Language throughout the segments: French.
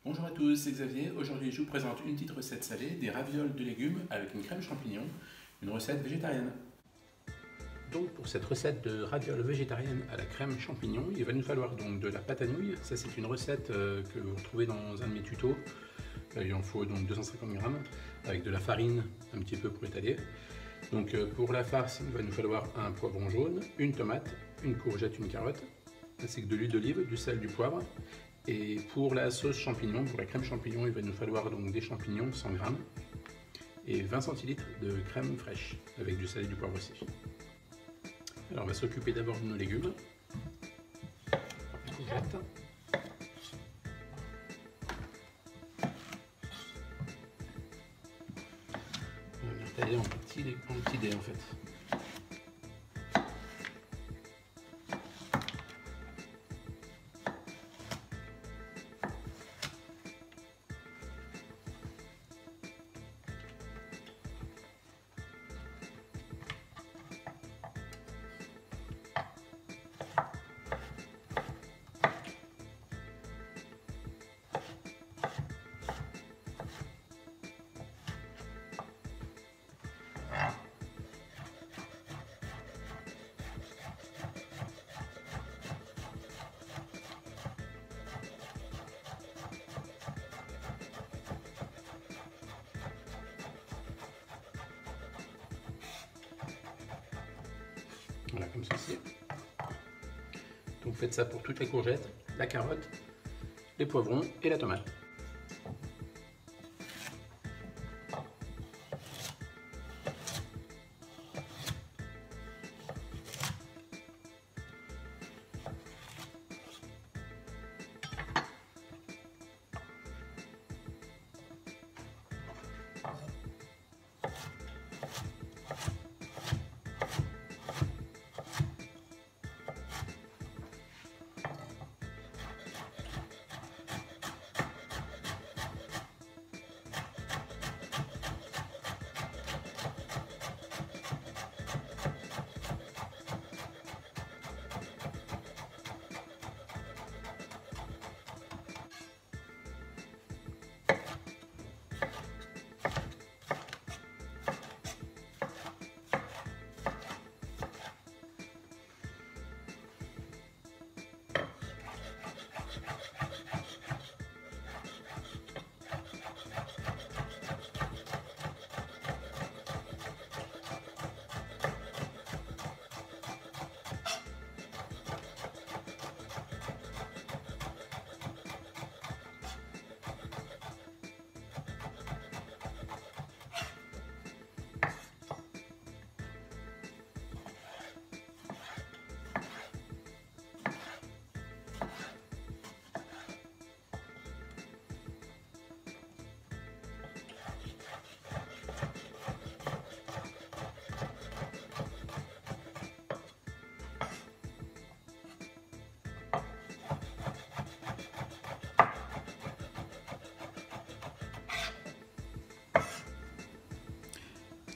Bonjour à tous, c'est Xavier. Aujourd'hui, je vous présente une petite recette salée, des ravioles de légumes avec une crème champignon, une recette végétarienne. Donc pour cette recette de ravioles végétariennes à la crème champignon, il va nous falloir donc de la pâte à nouilles. Ça c'est une recette que vous retrouvez dans un de mes tutos. Il en faut donc 250 g avec de la farine un petit peu pour étaler. Donc pour la farce, il va nous falloir un poivron jaune, une tomate, une courgette, une carotte, ainsi que de l'huile d'olive, du sel, du poivre. Et pour la sauce champignon, pour la crème champignon, il va nous falloir donc des champignons, 100 g, et 20 centilitres de crème fraîche, avec du sel et du poivre aussi. Alors on va s'occuper d'abord de nos légumes. Courgette. On va venir tailler en petits dés en fait. Voilà, comme ceci. Donc faites ça pour toutes les courgettes, la carotte, les poivrons et la tomate.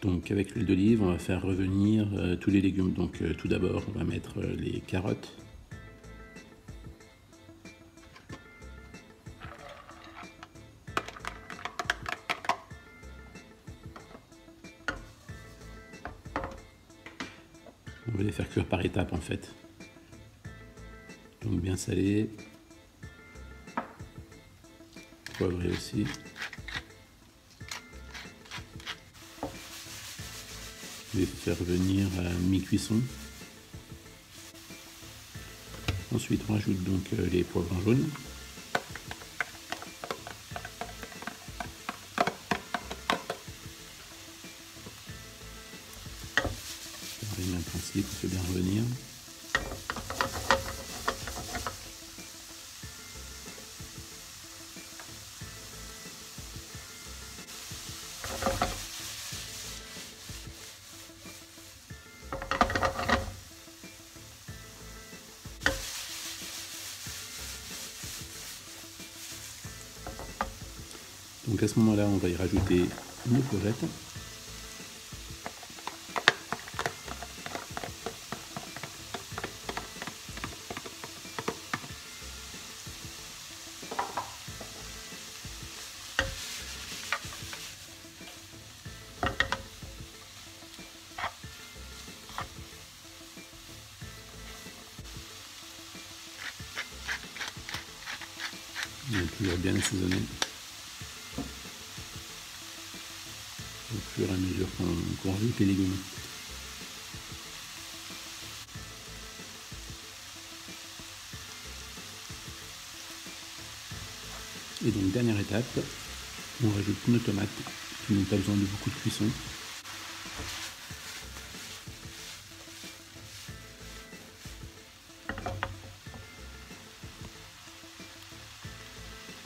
Donc avec l'huile d'olive, on va faire revenir tous les légumes. Donc tout d'abord, on va mettre les carottes. On va les faire cuire par étapes en fait. Donc bien salé, poivré aussi. Je vais faire venir à mi-cuisson. Ensuite on rajoute donc les poivrons jaunes. Pareil, même principe, on fait bien revenir. Donc à ce moment-là, on va y rajouter nos courgettes. toujours bien assaisonné. Au fur et à mesure qu'on rajoute les légumes. Et donc dernière étape, on rajoute nos tomates qui n'ont pas besoin de beaucoup de cuisson.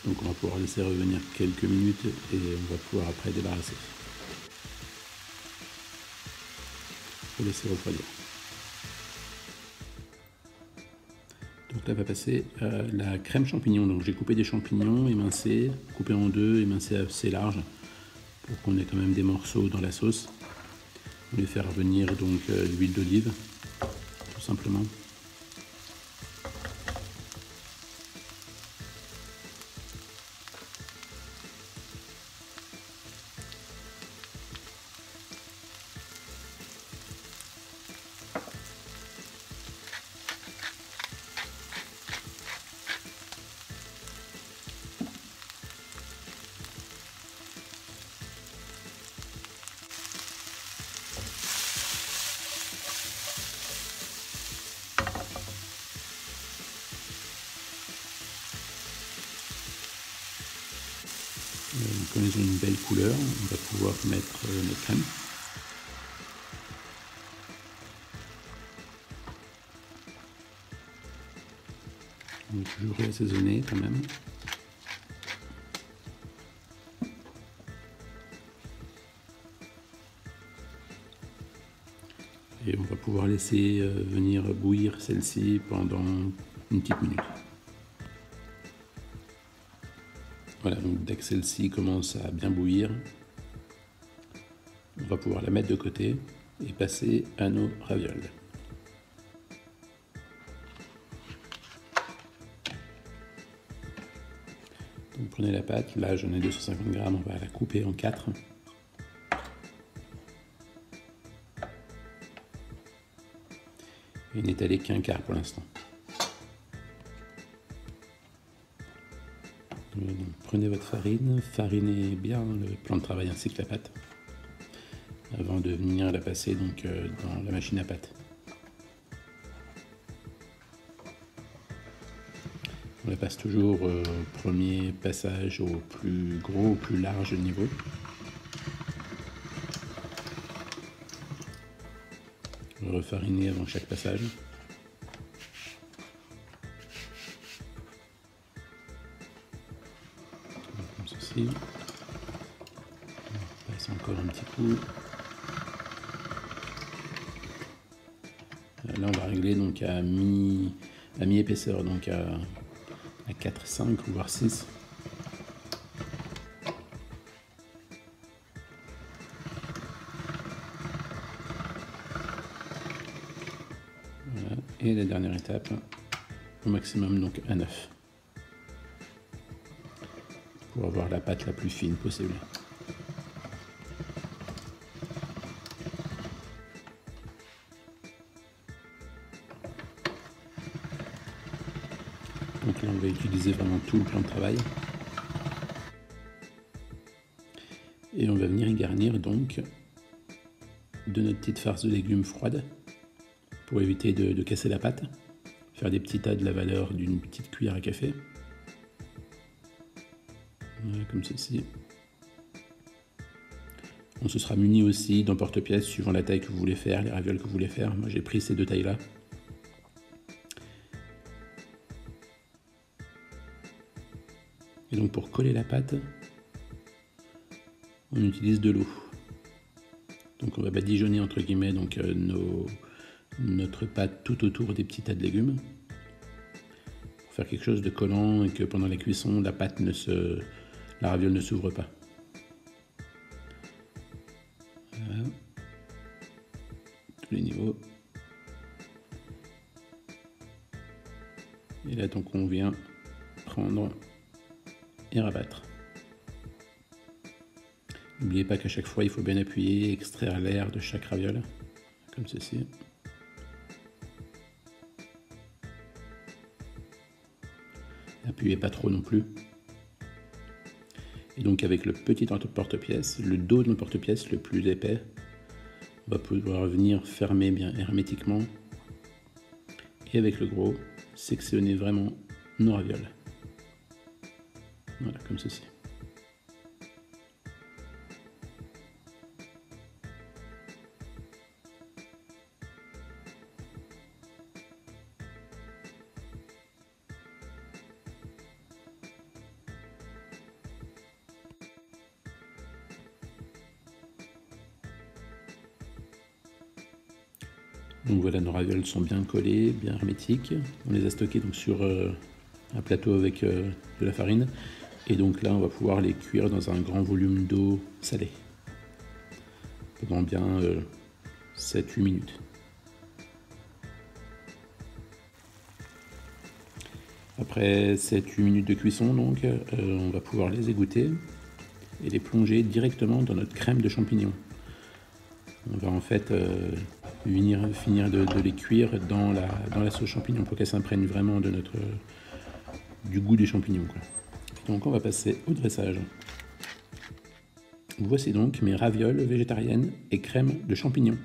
Donc on va pouvoir laisser revenir quelques minutes et on va pouvoir après débarrasser. Il faut laisser refroidir. Donc là va passer la crème champignon. Donc j'ai coupé des champignons émincés, coupés en deux, émincés assez larges pour qu'on ait quand même des morceaux dans la sauce. On les fait revenir donc l'huile d'olive, tout simplement. Comme ils ont une belle couleur, on va pouvoir mettre notre crème. On va toujours réassaisonner quand même. Et on va pouvoir laisser venir bouillir celle-ci pendant une petite minute. Voilà, donc dès que celle-ci commence à bien bouillir, on va pouvoir la mettre de côté et passer à nos ravioles. Donc prenez la pâte, là j'en ai 250 g, on va la couper en 4. Et n'étaler qu'un quart pour l'instant. Donc, prenez votre farine, farinez bien le plan de travail ainsi que la pâte avant de venir la passer donc, dans la machine à pâte. On la passe toujours au premier passage au plus gros, au plus large niveau. Refariner avant chaque passage. Comme ceci. On passe encore un petit coup. Là on va régler donc à mi-épaisseur, donc à 4, 5 voire 6. Voilà. Et la dernière étape, au maximum donc à 9. Pour avoir la pâte la plus fine possible. Donc là on va utiliser vraiment tout le plan de travail. Et on va venir y garnir donc de notre petite farce de légumes froide pour éviter de casser la pâte. Faire des petits tas de la valeur d'une petite cuillère à café. Voilà, comme ceci. On se sera muni aussi d'emporte-pièce suivant la taille que vous voulez faire, les ravioles que vous voulez faire. Moi j'ai pris ces deux tailles là. Et donc pour coller la pâte, on utilise de l'eau. Donc on va badigeonner entre guillemets donc, notre pâte tout autour des petits tas de légumes. Pour faire quelque chose de collant et que pendant la cuisson, la raviole ne s'ouvre pas. Voilà. Tous les niveaux. Et là donc on vient prendre et rabattre. N'oubliez pas qu'à chaque fois il faut bien appuyer, extraire l'air de chaque raviole, comme ceci. Appuyez pas trop non plus, Et donc avec le petit porte-pièce, le dos de notre porte-pièce le plus épais, on va pouvoir venir fermer bien hermétiquement. Et avec le gros, sectionner vraiment nos ravioles. Voilà, comme ceci. Donc voilà, nos ravioles sont bien collées, bien hermétiques. On les a stockées donc sur un plateau avec de la farine. Et donc là, on va pouvoir les cuire dans un grand volume d'eau salée pendant bien 7-8 minutes. Après 7-8 minutes de cuisson, donc, on va pouvoir les égoutter et les plonger directement dans notre crème de champignons. On va en fait finir de les cuire dans la sauce champignon pour qu'elle s'imprègne vraiment du goût des champignons, quoi. Donc on va passer au dressage. Voici donc mes ravioles végétariennes et crème de champignons.